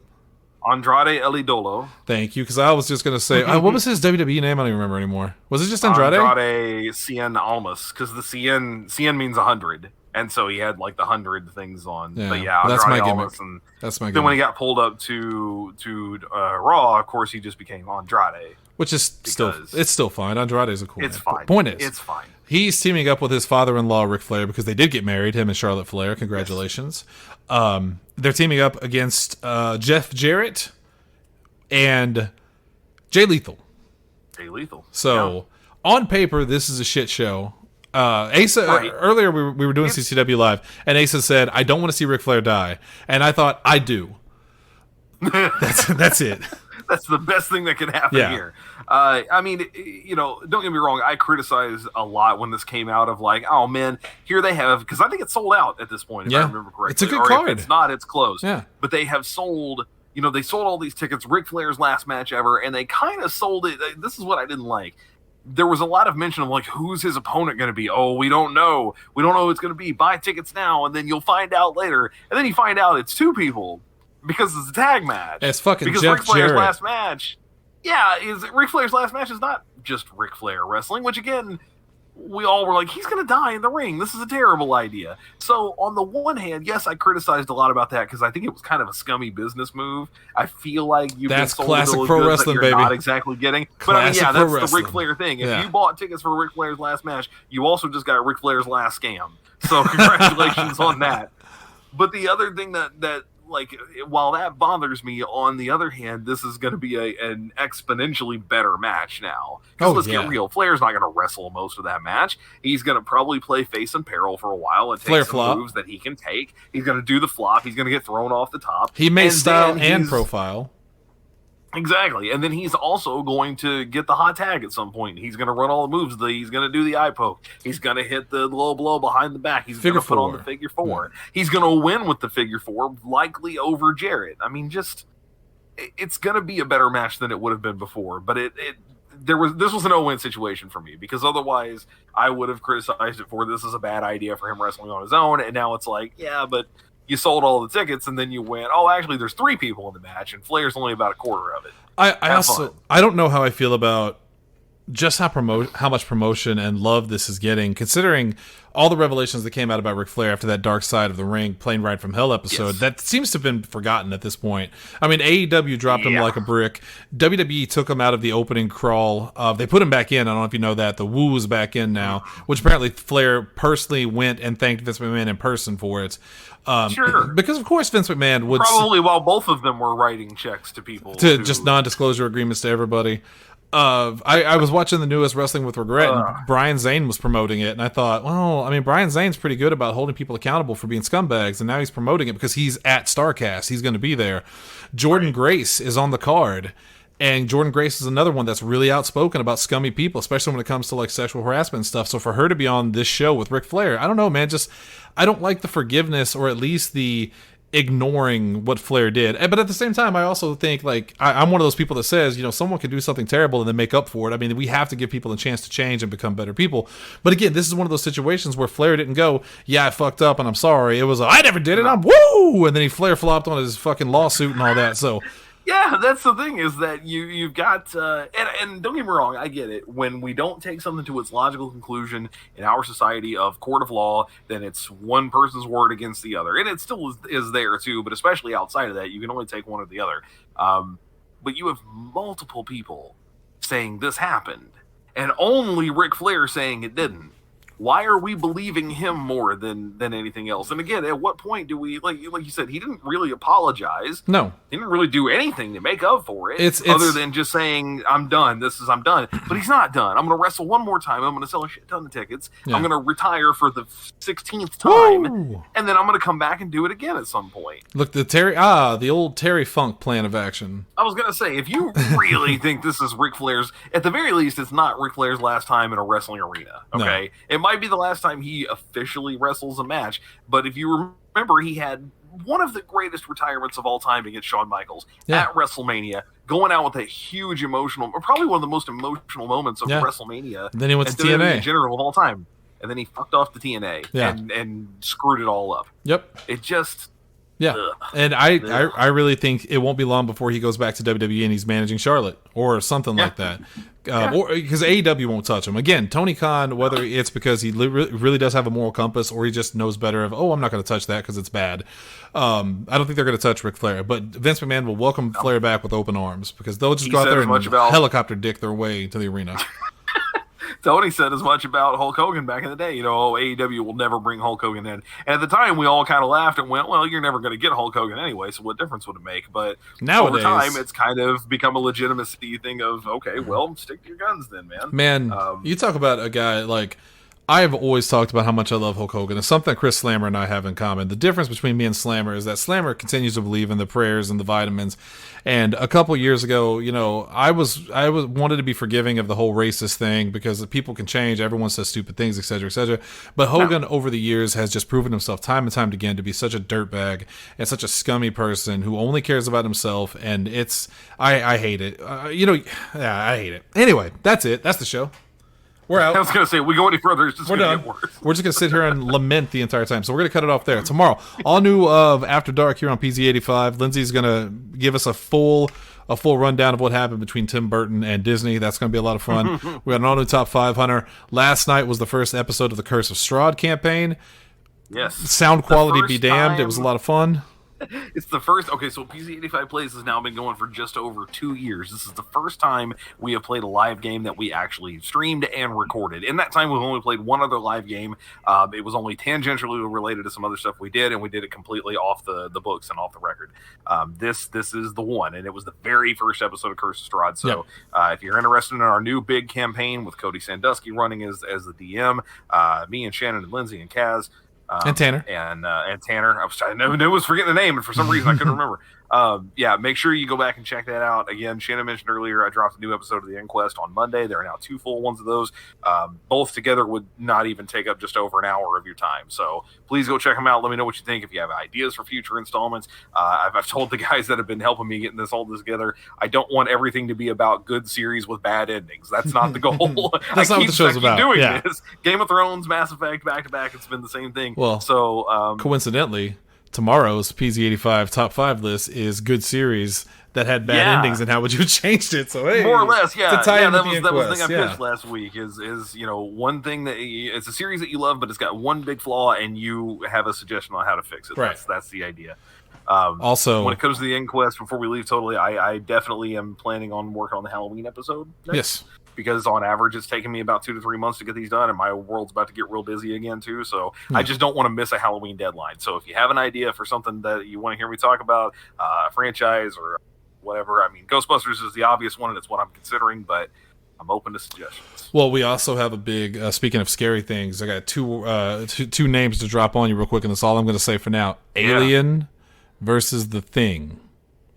Andrade El Idolo. Thank you, because I was just gonna say what was his WWE name? I don't even remember anymore. Was it just Andrade? Andrade Cien Almas, because the Cien means 100. And so he had like the 100 things on. Yeah, but yeah, that's my gimmick. And that's my gimmick. Then when he got pulled up to Raw, of course, he just became Andrade. Which is still fine. Andrade's a cool name. Fine. Point is, it's fine. He's teaming up with his father-in-law, Ric Flair, because they did get married, him and Charlotte Flair. Congratulations. Yes. They're teaming up against Jeff Jarrett and Jay Lethal. So, on paper, this is a shit show. Asa, earlier we were doing CCW Live, and Asa said, I don't want to see Ric Flair die. And I thought, I do. That's it. That's the best thing that can happen here. I mean, you know, don't get me wrong. I criticize a lot when this came out of like, oh man, here they have, because I think it's sold out at this point, if I remember correctly. It's a good card. If it's not, it's closed. Yeah. But they have sold, you know, they sold all these tickets, Ric Flair's last match ever, and they kind of sold it. This is what I didn't like. There was a lot of mention of like, who's his opponent going to be? Oh, we don't know. We don't know who it's going to be. Buy tickets now, and then you'll find out later. And then you find out it's two people because it's a tag match. It's fucking because Jeff Ric Flair's Jarrett. last match. Yeah, Ric Flair's last match is not just Ric Flair wrestling, which again, we all were like, he's going to die in the ring. This is a terrible idea. So on the one hand, yes, I criticized a lot about that because I think it was kind of a scummy business move. I feel like you've been sold classic those pro goods wrestling, that you're baby. not exactly getting. But I mean, yeah, that's the Ric Flair thing. If you bought tickets for Ric Flair's last match, you also just got Ric Flair's last scam. So congratulations on that. But the other thing that like, while that bothers me, on the other hand, this is going to be an exponentially better match now. Because let's get real, Flair's not going to wrestle most of that match. He's going to probably play face and peril for a while and take some moves that he can take. He's going to do the flop. He's going to get thrown off the top. He may style and profile. Exactly. And then he's also going to get the hot tag at some point. He's going to run all the moves. He's going to do the eye poke. He's going to hit the low blow behind the back. He's going to put on the figure four. Yeah. He's going to win with the figure four, likely over Jarrett. I mean, it's going to be a better match than it would have been before. But this was a no-win situation for me, because otherwise I would have criticized it for this is a bad idea for him wrestling on his own. And now it's like, yeah, but you sold all the tickets, and then you went, oh, actually, there's 3 people in the match, and Flair's only about a quarter of it. I don't know how I feel about just how much promotion and love this is getting, considering all the revelations that came out about Ric Flair after that Dark Side of the Ring Plane Ride from Hell episode. Yes. That seems to have been forgotten at this point. I mean, AEW dropped him like a brick. WWE took him out of the opening crawl. They put him back in. I don't know if you know that. The Woo is back in now, which apparently Flair personally went and thanked Vince McMahon in person for it. Sure. Because, of course, Vince McMahon would... Probably while both of them were writing checks to people. To just non-disclosure agreements to everybody. I was watching the newest Wrestling with Regret, and Brian Zane was promoting it, and I thought, well, I mean, Brian Zane's pretty good about holding people accountable for being scumbags, and now he's promoting it because he's at StarCast. He's going to be there. Jordan Grace is on the card, and Jordan Grace is another one that's really outspoken about scummy people, especially when it comes to like sexual harassment and stuff. So for her to be on this show with Ric Flair, I don't know, man. I don't like the forgiveness, or at least the ignoring what Flair did. But at the same time, I also think, like, I'm one of those people that says, you know, someone can do something terrible and then make up for it. I mean, we have to give people a chance to change and become better people. But again, this is one of those situations where Flair didn't go, yeah, I fucked up and I'm sorry. It was, I never did it, I'm woo! And then he Flair flopped on his fucking lawsuit and all that. So yeah, that's the thing, is that you've got, and don't get me wrong, I get it. When we don't take something to its logical conclusion in our society of court of law, then it's one person's word against the other. And it still is there too, but especially outside of that, you can only take one or the other. But you have multiple people saying this happened, and only Ric Flair saying it didn't. Why are we believing him more than anything else? And again, at what point do we, like you said, he didn't really apologize. No. He didn't really do anything to make up for it, other than just saying, I'm done. I'm done. But he's not done. I'm going to wrestle one more time. I'm going to sell a shit ton of tickets. Yeah. I'm going to retire for the 16th time. Woo! And then I'm going to come back and do it again at some point. Look, the old Terry Funk plan of action. I was going to say, if you really think this is Ric Flair's, at the very least, it's not Ric Flair's last time in a wrestling arena. Okay? No. It might be the last time he officially wrestles a match, but if you remember, he had one of the greatest retirements of all time against Shawn Michaels at WrestleMania, going out with a huge emotional, or probably one of the most emotional moments of WrestleMania. And then he went to TNA in general of all time, and then he fucked off the TNA and screwed it all up. Yep. It just... Yeah, and I really think it won't be long before he goes back to WWE and he's managing Charlotte or something like that. Or because AEW won't touch him. Again, Tony Khan, whether it's because he really does have a moral compass or he just knows better of, I'm not going to touch that because it's bad. I don't think they're going to touch Ric Flair. But Vince McMahon will welcome Flair back with open arms because they'll just go out there and helicopter dick their way to the arena. Tony said as much about Hulk Hogan back in the day. AEW will never bring Hulk Hogan in. And at the time, we all kind of laughed and went, well, you're never going to get Hulk Hogan anyway, so what difference would it make? But nowadays, over time, it's kind of become a legitimacy thing of, okay, well, stick to your guns then, man. Man, you talk about a guy like... I've always talked about how much I love Hulk Hogan. It's something Chris Slammer and I have in common. The difference between me and Slammer is that Slammer continues to believe in the prayers and the vitamins. And a couple years ago, I wanted to be forgiving of the whole racist thing because people can change. Everyone says stupid things, et cetera, et cetera. But Hogan, over the years, has just proven himself time and time again to be such a dirtbag and such a scummy person who only cares about himself. And I hate it. I hate it. Anyway, that's it. That's the show. We're out. I was going to say, we go any further, it's just going to get worse. We're just going to sit here and lament the entire time. So we're going to cut it off there. Tomorrow, all new of After Dark here on PZ85. Lindsay's going to give us a full a full rundown of what happened between Tim Burton and Disney. That's going to be a lot of fun. We got an all-new Top 5, Hunter. Last night was the first episode of the Curse of Strahd campaign. Yes. Sound quality be damned. It was a lot of fun. It's the first. Okay, so PC85 Plays has now been going for just over 2 years. This is the first time we have played a live game that we actually streamed and recorded. In that time, we've only played one other live game. It was only tangentially related to some other stuff we did, and we did it completely off the books and off the record. This is the one, and it was the very first episode of Curse of Strahd. So if you're interested in our new big campaign with Cody Sandusky running as the DM, me and Shannon and Lindsay and Kaz. And Tanner. And Tanner. I knew I was forgetting the name, and for some reason I couldn't remember. Make sure you go back and check that out. Again, Shannon mentioned earlier, I dropped a new episode of The Inquest on Monday. There are now 2 full ones of those. Both together would not even take up just over an hour of your time. So please go check them out. Let me know what you think. If you have ideas for future installments, I've told the guys that have been helping me getting all this together, I don't want everything to be about good series with bad endings. That's not the goal. That's not what the show's about. Doing this. Game of Thrones, Mass Effect, back to back. It's been the same thing. Well, so coincidentally, tomorrow's PZ85 top 5 list is good series that had bad endings, and how would you have changed it? So hey, more or less, that was the thing I pitched yeah. last week. Is one thing that it's a series that you love, but it's got one big flaw, and you have a suggestion on how to fix it. Right. That's the idea. Also, when it comes to the Inquest, before we leave, totally, I definitely am planning on working on the Halloween episode next. Yes. Because on average, it's taken me about 2 to 3 months to get these done, and my world's about to get real busy again too. So I just don't want to miss a Halloween deadline. So if you have an idea for something that you want to hear me talk about, a franchise or whatever, I mean, Ghostbusters is the obvious one, and it's what I'm considering, but I'm open to suggestions. Well, we also have a big, speaking of scary things, I got two names to drop on you real quick, and that's all I'm going to say for now. Alien versus The Thing.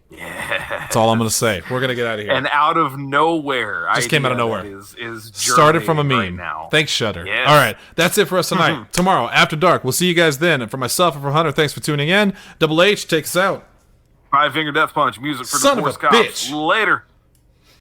Yeah. That's all I'm going to say. We're going to get out of here. And out of nowhere. Just came out of nowhere. Is started from a meme. right now. Thanks, Shudder. Yes. All right. That's it for us tonight. Tomorrow, after dark. We'll see you guys then. And for myself and for Hunter, thanks for tuning in. Double H, take us out. 5 Finger Death Punch. Music for Son of Divorce a Cops. bitch. Later.